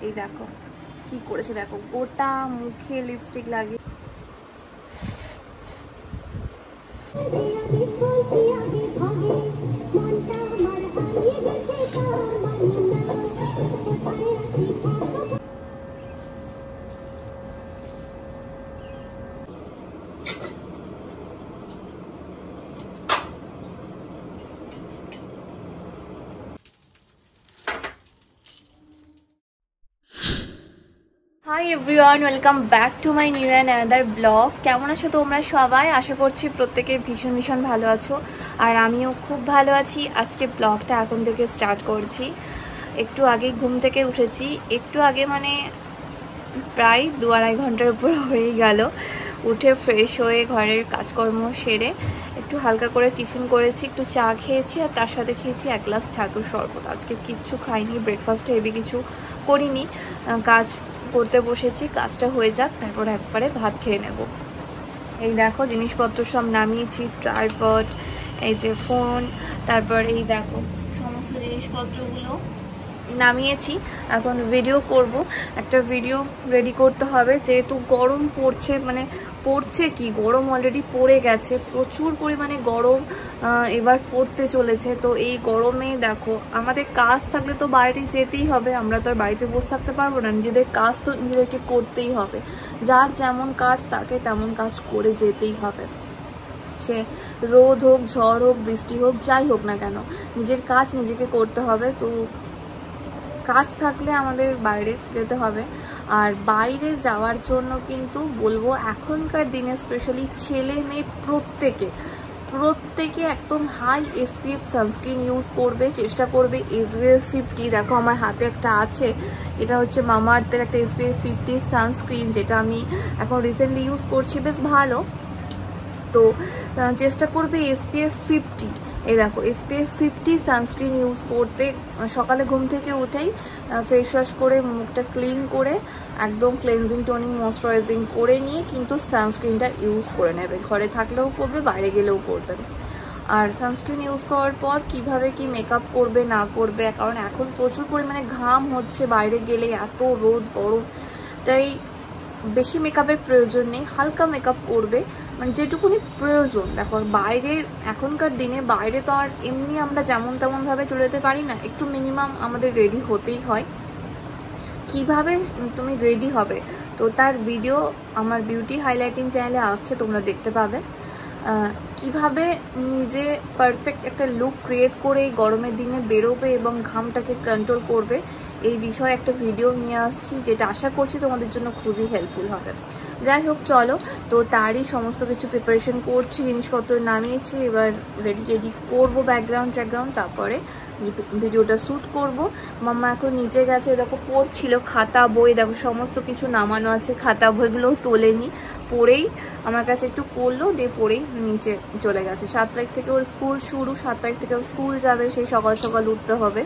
এই দেখো কি করেছে, দেখো গোটা মুখে লিপস্টিক লাগিয়ে। Hi everyone, welcome back to my new and another blog. কেমন আছো তোমরা সবাই? আশা করছি প্রত্যেকে ভীষণ ভালো আছো, আর আমিও খুব ভালো আছি। আজকে ব্লগটা এখন থেকে স্টার্ট করছি। একটু আগে ঘুম থেকে উঠেছি, একটু আগে মানে প্রায় 2-2.5 ঘন্টার উপর হয়ে গেল। উঠে ফ্রেশ হয়ে ঘরের কাজকর্ম সেরে একটু হালকা করে টিফিন করেছি, একটু চা খেয়েছি, আর তার সাথে খেয়েছি 1 গ্লাস ছাতুর শরবত। আজকে কিচ্ছু খাইনি, ব্রেকফাস্টে হেভি কিছু করিনি, কাজ করতে বসেছি। কাজটা হয়ে যাক, তারপর একবারে ভাত খেয়ে নেব। এই দেখো জিনিসপত্র সব নামিয়েছি, ট্রাইপড, এই যে ফোন, তারপর এই দেখো সমস্ত জিনিসপত্রগুলো নামিয়েছি। এখন ভিডিও করব, একটা ভিডিও রেডি করতে হবে, যেহেতু গরম পড়ছে, মানে পড়ছে কি গরম অলরেডি পড়ে গেছে, প্রচুর পরিমাণে গরম এবার পড়তে চলেছে। তো এই গরমে দেখো আমাদের কাজ থাকলে তো বাইরে যেতেই হবে, আমরা তো আর বাড়িতে বসে থাকতে পারবো না, নিজেদের কাজ তো নিজেদেরকে করতেই হবে। যার যেমন কাজ তাকে তেমন কাজ করে যেতেই হবে, সে রোদ হোক, ঝড় হোক, বৃষ্টি হোক, যাই হোক না কেন নিজের কাজ নিজেকে করতে হবে। তো কাজ থাকলে আমাদের বাইরে যেতে হবে। আর বাইরে যাওয়ার জন্য কিন্তু বলবো এখনকার দিনে স্পেশালি ছেলে মেয়ে প্রত্যেকে একদম হাই SPF সানস্ক্রিন ইউজ করবে, চেষ্টা করবে SPF 50। দেখো আমার হাতে একটা আছে, এটা হচ্ছে মামাআর্থের একটা SPF 50 সানস্ক্রিন, যেটা আমি এখন রিসেন্টলি ইউজ করছি, বেশ ভালো। তো চেষ্টা করবে SPF 50। এই দেখো SPF 50 সানস্ক্রিন ইউজ করতে। সকালে ঘুম থেকে উঠেই ফেস ওয়াশ করে মুখটা ক্লিন করে একদম ক্লেনজিং, টোনিং, ময়শ্চারাইজিং করে নিয়ে কিন্তু সানস্ক্রিনটা ইউজ করে নেবে। ঘরে থাকলেও করবে, বাইরে গেলেও করবে। আর সানস্ক্রিন ইউজ করার পর কিভাবে কি মেকআপ করবে না করবে, কারণ এখন প্রচুর পরিমাণে ঘাম হচ্ছে বাইরে গেলে, এত রোদ গরম, তাই বেশি মেকআপের প্রয়োজন নেই, হালকা মেকআপ করবে, মানে যেটুকুনি প্রয়োজন। দেখো বাইরে এখনকার দিনে বাইরে তো আর এমনি আমরা যেমন তেমনভাবে চলে যেতে পারি না, একটু মিনিমাম আমাদের রেডি হতেই হয়। কিভাবে তুমি রেডি হবে তো তার ভিডিও আমার বিউটি হাইলাইটিং চ্যানেলে আসছে, তোমরা দেখতে পাবে। কিভাবে নিজে পারফেক্ট একটা লুক ক্রিয়েট করে এই গরমের দিনে বেরোবে এবং ঘামটাকে কন্ট্রোল করবে, এই বিষয়ে একটা ভিডিও নিয়ে আসছি, যেটা আশা করছি তোমাদের জন্য খুবই হেল্পফুল হবে। যাই হোক চলো, তো তারই সমস্ত কিছু প্রিপারেশন করছি, জিনিসপত্র নামিয়েছি, এবার রেডি করবো ব্যাকগ্রাউন্ড, তারপরে ভিডিওটা শ্যুট করব। মাম্মা এখন নিচে গেছে, দেখো পড়ছিল, খাতা বই দেখো সমস্ত কিছু নামানো আছে, খাতা বইগুলোও তোলেনি, পড়েই আমার কাছে একটু পড়লো, দিয়ে পড়েই নিচে চলে গেছে। 7 তারিখ থেকে ওর স্কুল শুরু, 7 তারিখ থেকে ওর স্কুল যাবে, সেই সকাল সকাল উঠতে হবে।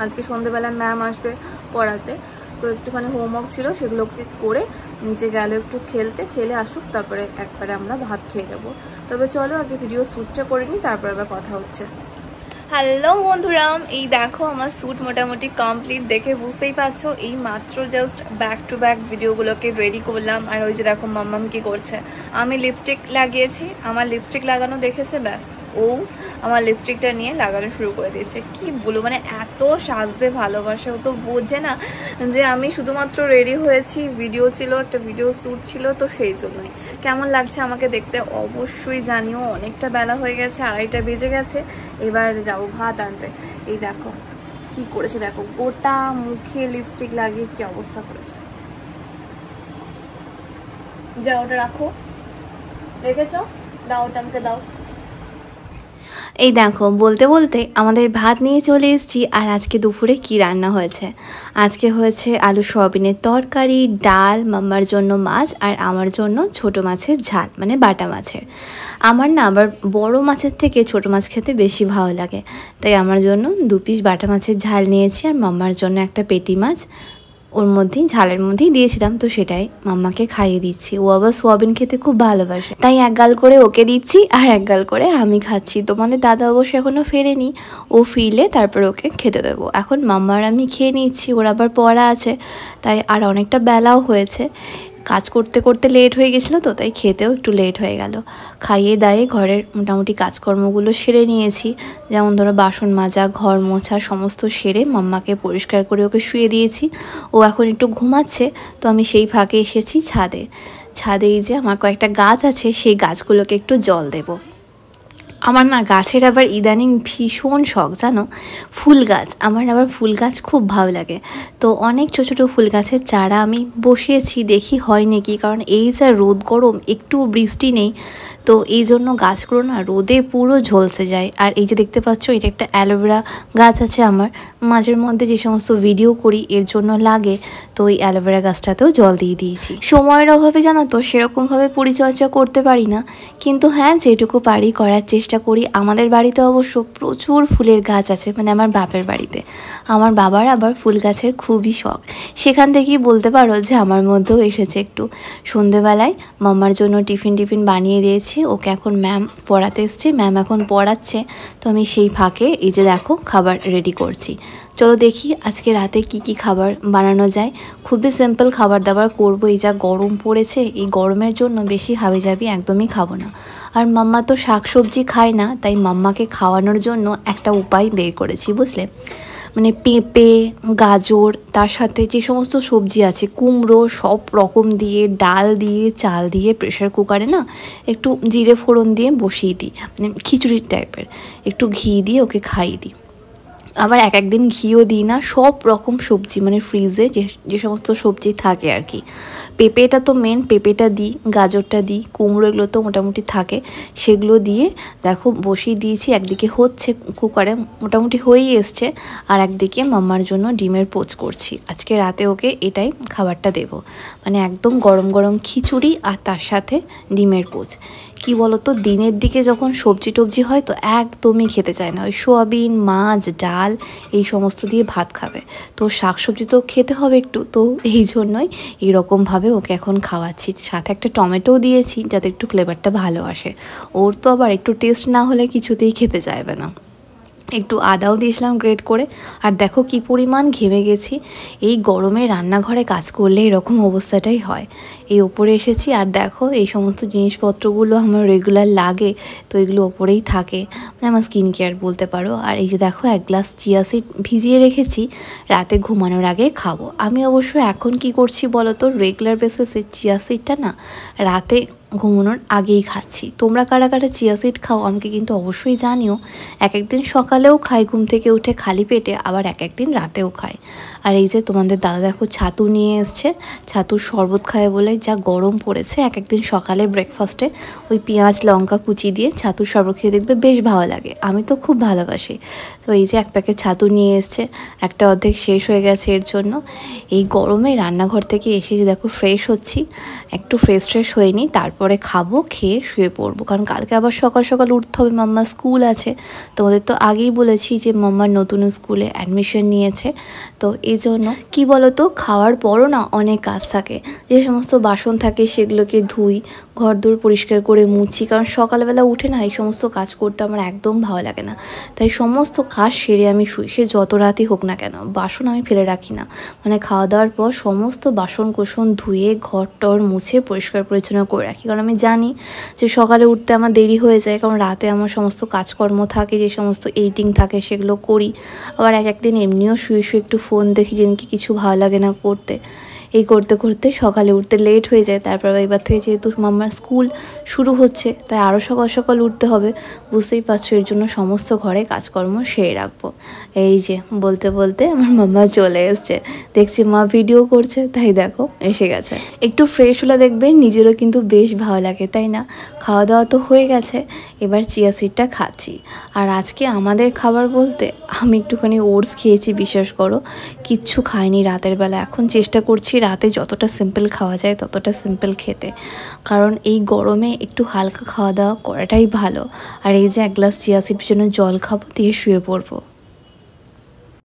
আজকে সন্ধ্যেবেলা ম্যাম আসবে পড়াতে, তো একটুখানি হোমওয়ার্ক ছিল, সেগুলোকে করে নিচে গেল একটু খেলতে, খেলে আসুক, তারপরে একবারে আমরা ভাত খেয়ে নেবো। তবে চলো আগে ভিডিও শ্যুটটা করে নিই, তারপর আবার কথা হচ্ছে। হ্যালো বন্ধুরা, এই দেখো আমার শ্যুট মোটামুটি কমপ্লিট, দেখে বুঝতেই পারছো। এই মাত্র জাস্ট ব্যাক টু ব্যাক ভিডিওগুলোকে রেডি করলাম। আর ওই যে দেখো মাম্মাম কি করছে, আমি লিপস্টিক লাগিয়েছি, আমার লিপস্টিক লাগানো দেখেছে, ব্যাস ও আমার লিপস্টিকটা নিয়ে লাগানো শুরু করে দিয়েছে। কি বলবো, মানে এত সাজতে ভালোবাসে, ও তো বোঝে না যে আমি শুধুমাত্র রেডি হয়েছি, ভিডিও ছিল, একটা ভিডিও শ্যুট ছিল, তো সেই জন্যই। কেমন লাগছে আমাকে দেখতে অবশ্যই জানিও। অনেকটা বেলা হয়ে গেছে, 2:30 বেজে গেছে, এবার যাবো ভাত আনতে। এই দেখো কি করেছে, দেখো গোটা মুখে লিপস্টিক লাগিয়ে কি অবস্থা করেছে। যাও ওটা রাখো, রেখেছ, দাও ওটা আমাকে দাও। এই দেখো বলতে বলতে আমাদের ভাত নিয়ে চলে এসেছি। আর আজকে দুপুরে কি রান্না হয়েছে, আজকে হয়েছে আলু সয়াবিনের তরকারি, ডাল, মাম্মার জন্য মাছ, আর আমার জন্য ছোট মাছের ঝাল, মানে বাটা মাছের। আমার না আবার বড় মাছের থেকে ছোট মাছ খেতে বেশি ভালো লাগে, তাই আমার জন্য 2 পিস বাটা মাছের ঝাল নিয়েছি, আর মাম্মার জন্য একটা পেটি মাছ, ওর মধ্যেই ঝালের মধ্যেই দিয়েছিলাম, তো সেটাই মাম্মাকে খাইয়ে দিচ্ছি। ও আবার সোয়াবিন খেতে খুব ভালোবাসে, তাই এক গাল করে ওকে দিচ্ছি আর এক গাল করে আমি খাচ্ছি। তোমাদের দাদা অবশ্য এখনও ফেরেনি, ও ফিরলে তারপর ওকে খেতে দেবো। এখন মাম্মার আমি খেয়ে নিচ্ছি, ওর আবার পড়া আছে, তাই আর অনেকটা বেলাও হয়েছে। কাজ করতে করতে লেট হয়ে গেছিলো, তো তাই খেতেও একটু লেট হয়ে গেল। খাইয়ে দাইয়ে ঘরের মোটামুটি কাজকর্মগুলো সেরে নিয়েছি, যেমন ধরো বাসন মাজা, ঘর মোছা সমস্ত সেরে মাম্মাকে পরিষ্কার করে ওকে শুয়ে দিয়েছি। ও এখন একটু ঘুমাচ্ছে, তো আমি সেই ফাঁকে এসেছি ছাদে। এই যে আমার কয়েকটা গাছ আছে, সেই গাছগুলোকে একটু জল দেবো। আমার না গাছের আবার ইদানিং ভীষণ শখ, জানো, ফুল গাছ। আমার আবার ফুল গাছ খুব ভালো লাগে, তো অনেক ছোটো ছোটো ফুল গাছের চারা আমি বসিয়েছি, দেখি হয় নাকি। কারণ এই যা রোদ গরম, একটু বৃষ্টি নেই, তো এই জন্য গাছগুলো না রোদে পুরো ঝলসে যায়। আর এই যে দেখতে পাচ্ছ, এটা একটা অ্যালোভেরা গাছ আছে আমার। মাঝের মধ্যে যে সমস্ত ভিডিও করি এর জন্য লাগে, তো ওই অ্যালোভেরা গাছটাতেও জল দিয়ে দিয়েছি। সময়ের অভাবে জানো তো সেরকমভাবে পরিচর্যা করতে পারি না, কিন্তু হ্যাঁ যেটুকু পারি করার চেষ্টা করি। আমাদের বাড়িতে অবশ্য প্রচুর ফুলের গাছ আছে, মানে আমার বাপের বাড়িতে। আমার বাবার আবার ফুল গাছের খুবই শখ, সেখান থেকেই বলতে পারো যে আমার মধ্যেও এসেছে একটু। সন্ধেবেলায় মাম্মার জন্য টিফিন বানিয়ে দিয়েছি। ওকে এখন ম্যাম পড়াতে এসছে, ম্যাম এখন পড়াচ্ছে, তো আমি সেই ফাঁকে এই যে দেখো খাবার রেডি করছি। চলো দেখি আজকে রাতে কি খাবার বানানো যায়। খুবই সিম্পল খাবার দাবার করবো। এই যা গরম পড়েছে, এই গরমের জন্য বেশি হাবিজাবি একদমই খাবো না। আর মাম্মা তো শাকসবজি খায় না, তাই মাম্মাকে খাওয়ানোর জন্য একটা উপায় বের করেছি, বুঝলে। মানে পেঁপে, গাজর, তার সাথে যে সমস্ত সবজি আছে, কুমড়ো, সব রকম দিয়ে ডাল দিয়ে চাল দিয়ে প্রেশার কুকারে না একটু জিরে ফোড়ন দিয়ে বসিয়ে দিই, মানে খিচুড়ির টাইপের। একটু ঘি দিয়ে ওকে খাইয়ে দিই। আবার এক একদিন ঘিও দিই না, সব রকম সবজি, মানে ফ্রিজে যে সমস্ত সবজি থাকে আর কি। পেঁপেটা তো মেন, পেঁপেটা দিই, গাজরটা দিই, কুমড়ো এগুলো তো মোটামুটি থাকে, সেগুলো দিয়ে দেখো বসিয়ে দিয়েছি। একদিকে হচ্ছে কুকারে, মোটামুটি হয়েই এসছে, আর একদিকে মাম্মার জন্য ডিমের পোচ করছি। আজকে রাতে ওকে এটাই খাবারটা দেব, মানে একদম গরম গরম খিচুড়ি আর তার সাথে ডিমের পোচ। কি বলতো, দিনের দিকে যখন সবজি টবজি হয় তো একদমই খেতে চায় না, ওই সোয়াবিন, মাছ, ডাল এই সমস্ত দিয়ে ভাত খাবে। তো শাকসবজি তো খেতে হবে একটু, তো এই জন্যই এইরকমভাবে ওকে এখন খাওয়াচ্ছি। সাথে একটা টমেটোও দিয়েছি যাতে একটু ফ্লেভারটা ভালো আসে। ওর তো আবার একটু টেস্ট না হলে কিছুতেই খেতে চাইবে না। একটু আদাও দিয়েছিলাম গ্রেট করে। আর দেখো কি পরিমাণ ঘেমে গেছি। এই গরমে রান্নাঘরে কাজ করলে এরকম অবস্থাটাই হয়। এই ওপরে এসেছি, আর দেখো এই সমস্ত জিনিসপত্রগুলো আমার রেগুলার লাগে, তো এগুলো ওপরেই থাকে, মানে আমার স্কিন কেয়ার বলতে পারো। আর এই যে দেখো এক গ্লাস চিয়া সিড ভিজিয়ে রেখেছি, রাতে ঘুমানোর আগে খাবো। আমি অবশ্য এখন কি করছি বলো তো, রেগুলার বেসিসে চিয়া সিডটা না রাতে ঘুমানোর আগেই খাচ্ছি। তোমরা কারা কারা চিয়া সিড খাও আমাকে কিন্তু অবশ্যই জানিও। এক একদিন সকালেও খাই ঘুম থেকে উঠে খালি পেটে, আবার এক একদিন রাতেও খাই। আর এই যে তোমাদের দাদা দেখো ছাতু নিয়ে এসছে, ছাতুর শরবত খায় বলে। যা গরম পড়েছে, এক একদিন সকালে ব্রেকফাস্টে ওই পেঁয়াজ লঙ্কা কুচি দিয়ে ছাতুর শরবত খেয়ে দেখবে বেশ ভালো লাগে, আমি তো খুব ভালোবাসি। তো এই যে এক প্যাকেট ছাতু নিয়ে এসছে, একটা অর্ধেক শেষ হয়ে গেছে এর জন্য। এই গরমে রান্নাঘর থেকে এসে যে দেখো ফ্রেশ হচ্ছি, একটু ফ্রেশ হয়ে নিই, তারপরে খাবো, খেয়ে শুয়ে পড়বো। কারণ কালকে আবার সকাল সকাল উঠতে হবে, মাম্মার স্কুল আছে। তোমাদের তো আগেই বলেছি যে মাম্মার নতুন স্কুলে অ্যাডমিশন নিয়েছে, তো এই জন্য কি বলতো, খাওয়ার পরও না অনেক কাজ থাকে। যে সমস্ত বাসন থাকে সেগুলোকে ধুই, ঘর দোর পরিষ্কার করে মুছি। কারণ সকালবেলা উঠে না এই সমস্ত কাজ করতে আমার একদম ভালো লাগে না, তাই সমস্ত কাজ সেরে আমি শুই। সে যত রাতই হোক না কেন, বাসন আমি ফেলে রাখি না। মানে খাওয়া দাওয়ার পর সমস্ত বাসন কোসন ধুয়ে ঘর টর মুছে পরিষ্কার পরিচ্ছন্ন করে রাখি। কারণ আমি জানি যে সকালে উঠতে আমার দেরি হয়ে যায়, কারণ রাতে আমার সমস্ত কাজকর্ম থাকে, যে সমস্ত এডিটিং থাকে সেগুলো করি। আবার এক একদিন এমনিও শুয়ে একটু ফোন দেখি, যেদিনকে কিছু ভালো লাগে না করতে। এই করতে করতে সকালে উঠতে লেট হয়ে যায়। তারপর এবার থেকে যেহেতু মাম্মার স্কুল শুরু হচ্ছে, তাই আরও সকাল সকাল উঠতে হবে, বুঝতেই পারছো। এর জন্য সমস্ত ঘরে কাজকর্ম সেরে রাখবো। এই যে বলতে বলতে আমার মাম্মা চলে এসছে, দেখছি মা ভিডিও করছে, তাই দেখো এসে গেছে। একটু ফ্রেশ হলে দেখবে নিজেরও কিন্তু বেশ ভালো লাগে, তাই না? খাওয়া দাওয়া তো হয়ে গেছে, এবার চিয়া সিডটা খাচ্ছি। আর আজকে আমাদের খাবার বলতে আমি একটুখানি ওটস খেয়েছি, বিশ্বাস করো, কিচ্ছু খাইনি রাতের বেলা। এখন চেষ্টা করছি রাতে যতটা সিম্পল খাওয়া যায় ততটা সিম্পল খেতে, কারণ এই গরমে একটু হালকা খাওয়া দাওয়া করাটাই ভালো। আর এই যে এক গ্লাস চিয়া সিডের জন্য জল খাবো, দিয়ে শুয়ে পড়বো।